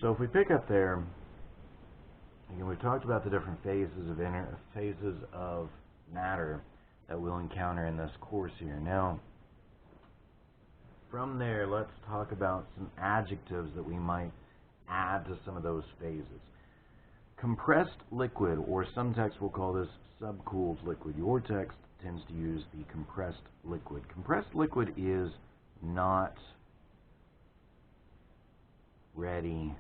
So if we pick up there, again, we talked about the different phases of matter that we'll encounter in this course here. Now, from there, let's talk about some adjectives that we might add to some of those phases. Compressed liquid, or some texts will call this subcooled liquid. Your text tends to use the compressed liquid. Compressed liquid is not ready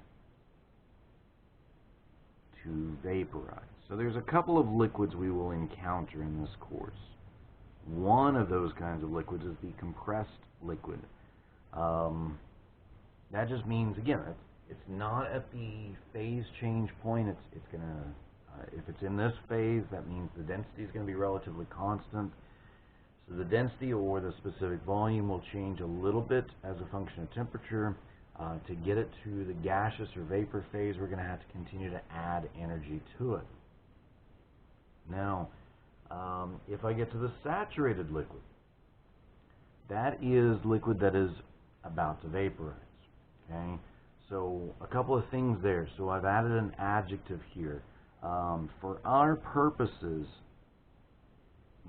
to vaporize. So there's a couple of liquids we will encounter in this course. One of those kinds of liquids is the compressed liquid. That just means, again, it's not at the phase change point. It's going to, if it's in this phase, that means the density is going to be relatively constant. So the density or the specific volume will change a little bit as a function of temperature. To get it to the gaseous or vapor phase, we're going to have to continue to add energy to it. Now, if I get to the saturated liquid, that is liquid that is about to vaporize. Okay, so a couple of things there. So I've added an adjective here. For our purposes,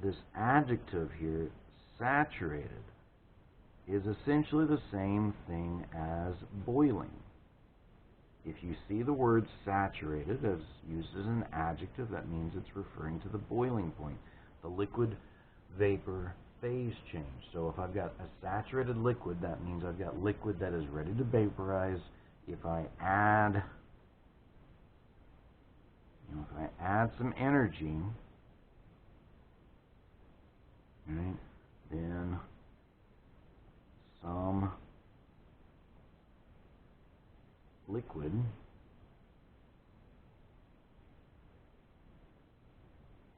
this adjective here, saturated, is essentially the same thing as boiling. If you see the word saturated as used as an adjective, that means it's referring to the boiling point, the liquid vapor phase change. So if I've got a saturated liquid, that means I've got liquid that is ready to vaporize. If I add, some energy, right, then some liquid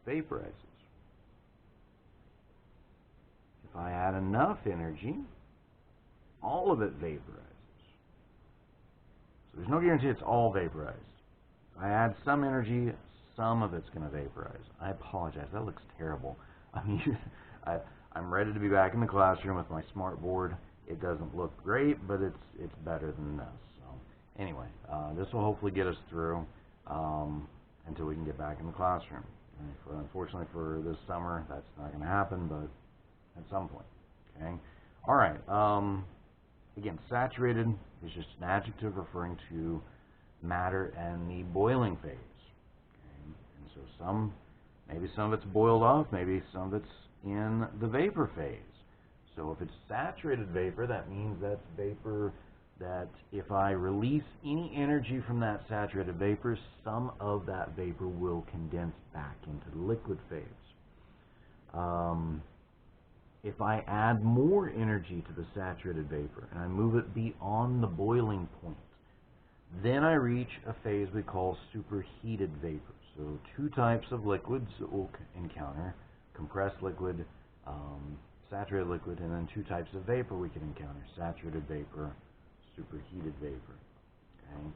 vaporizes. If I add enough energy, all of it vaporizes. So there's no guarantee it's all vaporized. If I add some energy, some of it's going to vaporize. I apologize, that looks terrible. I mean, I'm ready to be back in the classroom with my smart board. It doesn't look great, but it's better than this. So anyway, this will hopefully get us through until we can get back in the classroom. Unfortunately for this summer, that's not going to happen, but at some point. Okay. All right. Again, saturated is just an adjective referring to matter and the boiling phase. Okay. And so maybe some of it's boiled off, maybe some of it's in the vapor phase. So if it's saturated vapor, that means that's vapor that if I release any energy from that saturated vapor, some of that vapor will condense back into the liquid phase. If I add more energy to the saturated vapor and I move it beyond the boiling point, then I reach a phase we call superheated vapor. So two types of liquids that we'll encounter: compressed liquid, saturated liquid, and then two types of vapor we can encounter: saturated vapor, superheated vapor. Okay.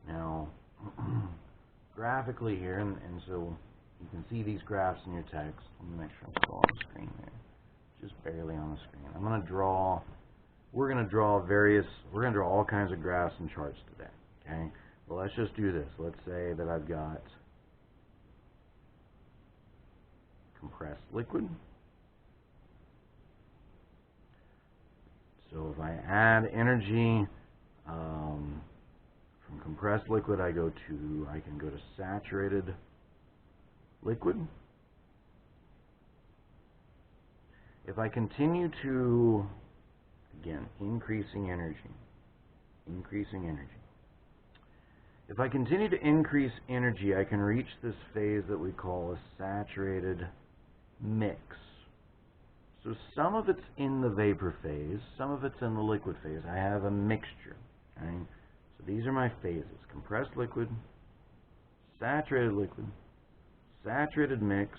Now, graphically here, and so you can see these graphs in your text. Let me make sure I'm still on the screen there. Just barely on the screen. I'm going to draw, we're going to draw all kinds of graphs and charts today. Okay. Well, let's just do this. Let's say that I've got compressed liquid. So if I add energy from compressed liquid, I can go to saturated liquid. If I continue to, again, increasing energy. If I continue to increase energy, I can reach this phase that we call a saturated mix. So some of it's in the vapor phase, some of it's in the liquid phase. I have a mixture. Okay? So these are my phases: compressed liquid, saturated mix,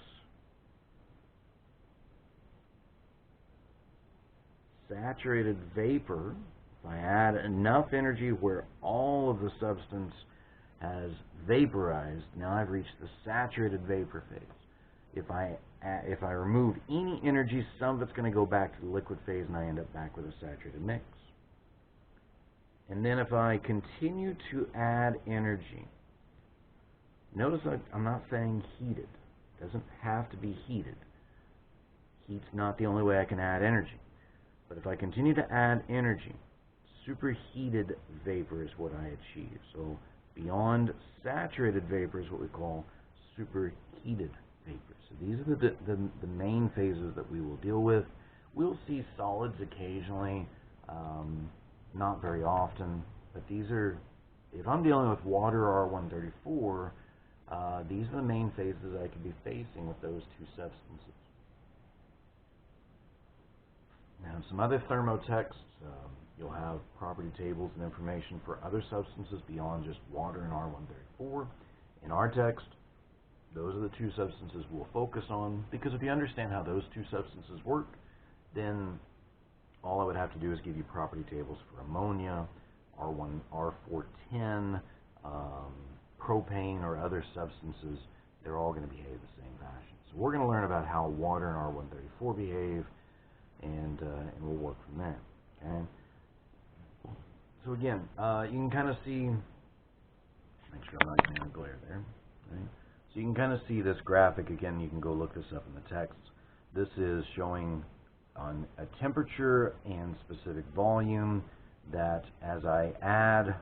saturated vapor. If I add enough energy where all of the substance has vaporized, now I've reached the saturated vapor phase. If I remove any energy, some of it's going to go back to the liquid phase, and I end up back with a saturated mix. And then if I continue to add energy, notice I'm not saying heated. It doesn't have to be heated. Heat's not the only way I can add energy. But if I continue to add energy, superheated vapor is what I achieve. So beyond saturated vapor is what we call superheated vapor. So these are the main phases that we will deal with. We'll see solids occasionally, not very often, but these are, if I'm dealing with water R134, these are the main phases I could be facing with those two substances. Now, in some other thermotexts, you'll have property tables and information for other substances beyond just water and R134. In our text, those are the two substances we'll focus on, because if you understand how those two substances work, then all I would have to do is give you property tables for ammonia, R1, R410, propane, or other substances. They're all going to behave the same fashion. So we're going to learn about how water and R134 behave, and we'll work from there. Okay. So again, you can kind of see. Make sure I'm not getting any glare there. Right? So you can kind of see this graphic again. You can go look this up in the text. This is showing on a temperature and specific volume that as I add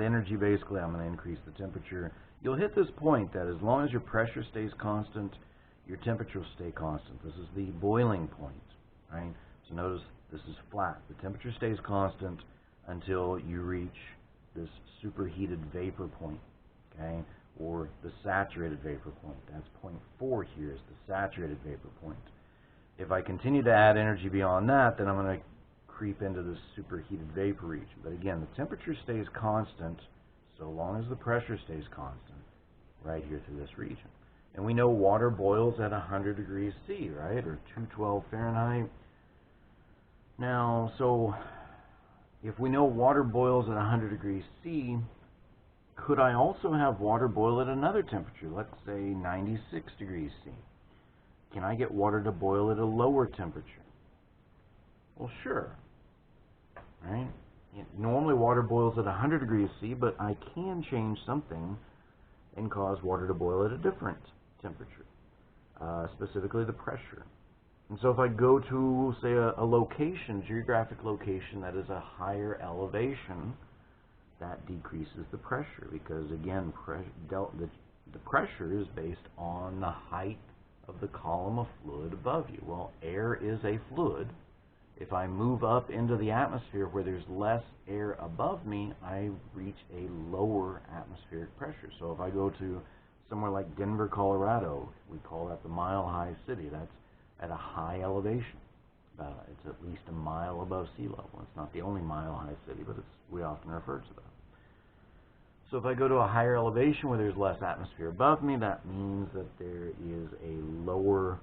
energy, basically, I'm going to increase the temperature. You'll hit this point that as long as your pressure stays constant, your temperature will stay constant. This is the boiling point, right? So notice this is flat. The temperature stays constant until you reach this superheated vapor point, okay, or the saturated vapor point. That's point 4 here is the saturated vapor point. If I continue to add energy beyond that, then I'm going to creep into this superheated vapor region. But again, the temperature stays constant so long as the pressure stays constant right here through this region. And we know water boils at 100 degrees C, right, or 212 Fahrenheit. Now, so if we know water boils at 100 degrees C, could I also have water boil at another temperature, let's say 96 degrees C? Can I get water to boil at a lower temperature? Well, sure, right? Normally water boils at 100 degrees C, but I can change something and cause water to boil at a different temperature, specifically the pressure. And so if I go to, say, a location, geographic location that is a higher elevation, that decreases the pressure because, again, the pressure is based on the height of the column of fluid above you. Well, air is a fluid. If I move up into the atmosphere where there's less air above me, I reach a lower atmospheric pressure. So if I go to somewhere like Denver, Colorado, we call that the mile-high city. That's at a high elevation. It's at least a mile above sea level. It's not the only mile-high city, but we often refer to that. So if I go to a higher elevation where there's less atmosphere above me, that means that there is a lower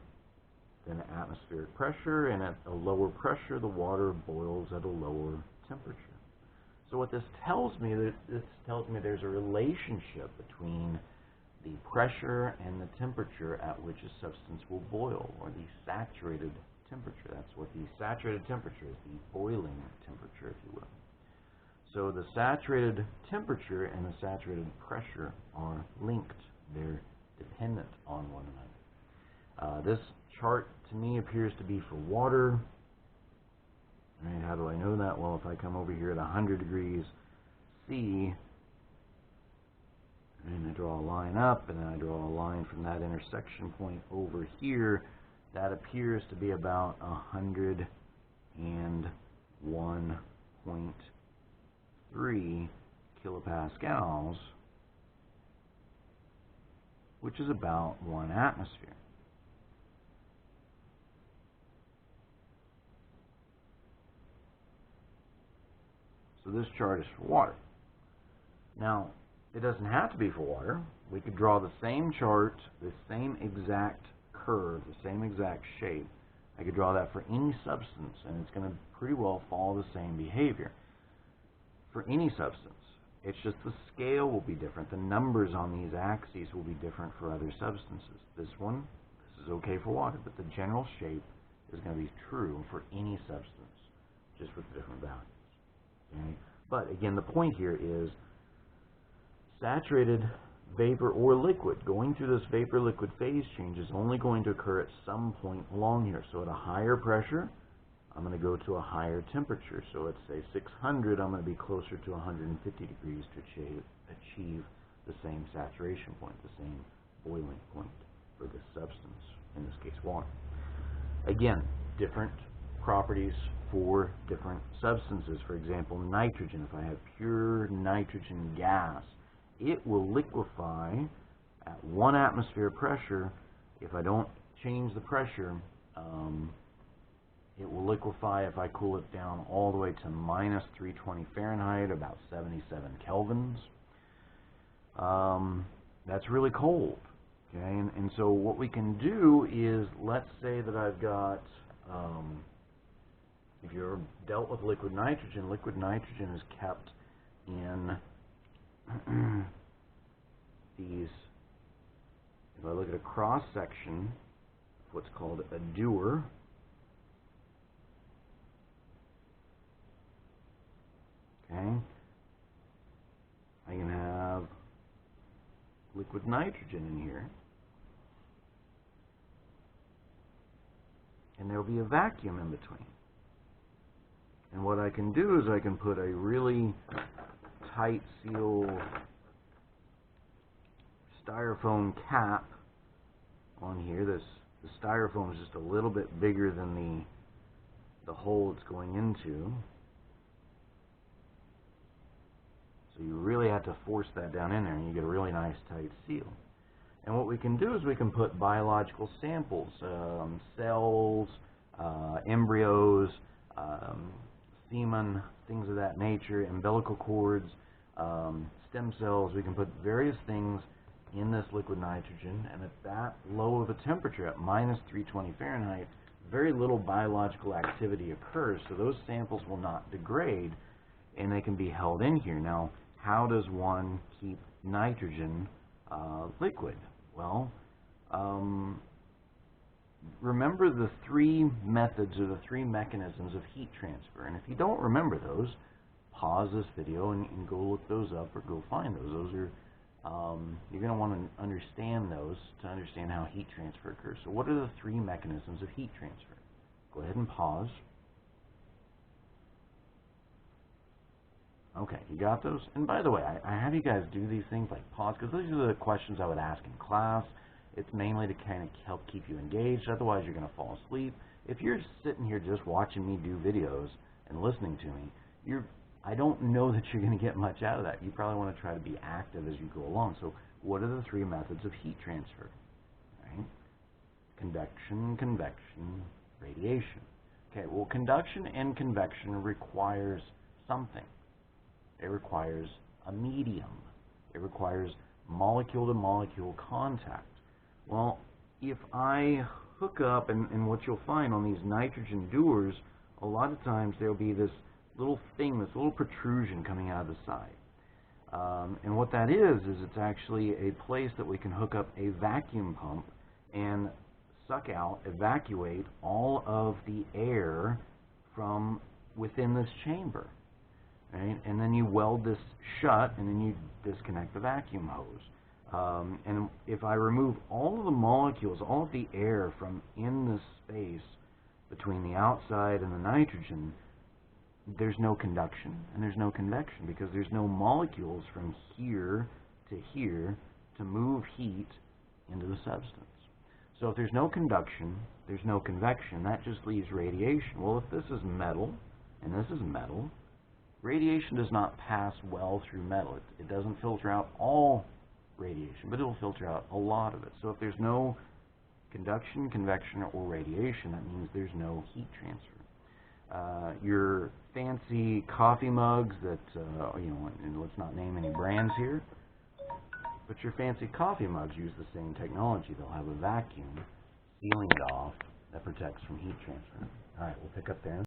than atmospheric pressure, and at a lower pressure, the water boils at a lower temperature. So what this tells me, there's a relationship between the pressure and the temperature at which a substance will boil, or the saturated temperature. That's what the saturated temperature is, the boiling temperature, if you will. So the saturated temperature and the saturated pressure are linked. They're dependent on one another. This chart to me appears to be for water. Right, how do I know that? Well, if I come over here at 100 degrees C, and I draw a line up, and then I draw a line from that intersection point over here, that appears to be about 101.3 kilopascals, which is about 1 atmosphere. So this chart is for water. Now, it doesn't have to be for water. We could draw the same chart, the same exact curve, the same exact shape. I could draw that for any substance, and it's going to pretty well follow the same behavior. For any substance, it's just the scale will be different. The numbers on these axes will be different for other substances. This is okay for water, but the general shape is going to be true for any substance, just with different values. Okay? But again, the point here is saturated vapor or liquid going through this vapor-liquid phase change is only going to occur at some point along here. So at a higher pressure, I'm going to go to a higher temperature. So let's say 600, I'm going to be closer to 150 degrees to achieve the same saturation point, the same boiling point for this substance, in this case water. Again, different properties for different substances. For example, nitrogen. If I have pure nitrogen gas, it will liquefy at 1 atmosphere pressure. If I don't change the pressure, it will liquefy if I cool it down all the way to minus 320 Fahrenheit, about 77 kelvins. That's really cold. Okay, and so what we can do is, let's say that I've got, if you've dealt with liquid nitrogen is kept in these, if I look at a cross-section, what's called a dewar, okay, I can have liquid nitrogen in here, and there'll be a vacuum in between. And what I can do is I can put a really tight seal styrofoam cap on here. The styrofoam is just a little bit bigger than the hole it's going into. So you really have to force that down in there, and you get a really nice tight seal. And what we can do is we can put biological samples, cells, embryos, semen, things of that nature, umbilical cords, stem cells. We can put various things in this liquid nitrogen, and at that low of a temperature, at minus 320 Fahrenheit, very little biological activity occurs, so those samples will not degrade, and they can be held in here. Now, how does one keep nitrogen liquid? Well, remember the 3 methods or the 3 mechanisms of heat transfer. And if you don't remember those, pause this video and go look those up or go find those. Those are, you're going to want to understand those to understand how heat transfer occurs. So what are the 3 mechanisms of heat transfer? Go ahead and pause. Okay, you got those? And by the way, I have you guys do these things like pause, because those are the questions I would ask in class. It's mainly to kind of help keep you engaged, otherwise you're going to fall asleep. If you're sitting here just watching me do videos and listening to me, I don't know that you're going to get much out of that. You probably want to try to be active as you go along. So what are the 3 methods of heat transfer? Right? Convection, convection, radiation. Okay, well, conduction and convection requires something. It requires a medium. It requires molecule-to-molecule contact. Well, if I hook up, and what you'll find on these nitrogen dewars, a lot of times there'll be this little thing, this little protrusion coming out of the side. And what that is it's actually a place that we can hook up a vacuum pump and suck out, evacuate all of the air from within this chamber. Right? And then you weld this shut, and then you disconnect the vacuum hose. And if I remove all of the molecules, all of the air from in this space between the outside and the nitrogen, there's no conduction and there's no convection, because there's no molecules from here to move heat into the substance. So if there's no conduction, there's no convection, that just leaves radiation. Well, if this is metal and this is metal, radiation does not pass well through metal. It doesn't filter out all radiation, but it will filter out a lot of it. So if there's no conduction, convection, or radiation, that means there's no heat transfer. Your fancy coffee mugs that, and let's not name any brands here, but your fancy coffee mugs use the same technology. They'll have a vacuum sealing it off that protects from heat transfer. All right, we'll pick up there.